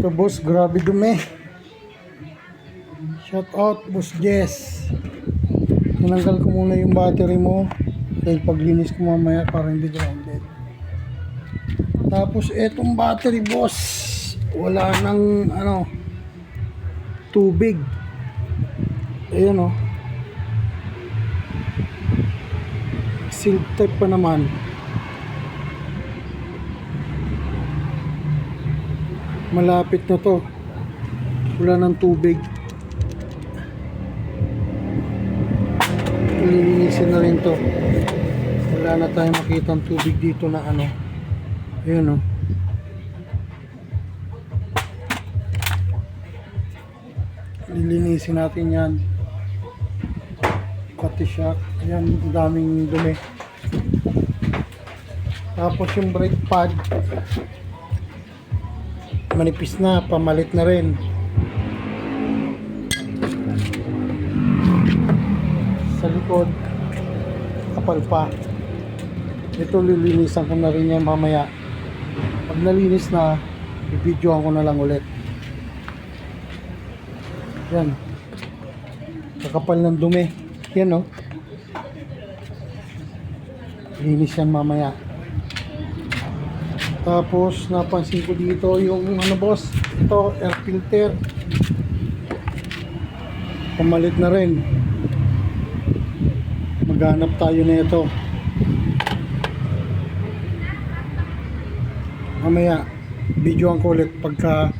Ito boss, grabe dumi. Shout out boss Jess. Tinanggal ko muna yung battery mo dahil paglinis ko mamaya para hindi grounded. Tapos etong battery boss, wala nang tubig. Ayan seal tape pa naman. Malapit na to, wala ng tubig. Lilinisin na rin to, wala na tayong makitang tubig dito na ayun lilinisin natin yan, pati shock. Ayan, daming dumi. Tapos yung brake pad manipis na, pamalit na rin. Sa likod kapal pa. Ito lilinisan ko na rin yan mamaya. Pag nalinis na, i-videoan ko na lang ulit. Yan, kakapal ng dumi yan linis yan mamaya. Tapos napansin ko dito yung boss, ito air filter, pamalit na rin. Maghanap tayo na ito mamaya, videoan ko ulit pagka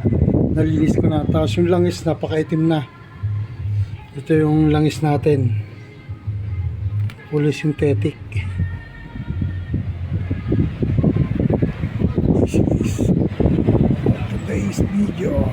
nalinis ko na. Tapos yung langis napakaitim na. Ito yung langis natin, fully synthetic. This is today's video.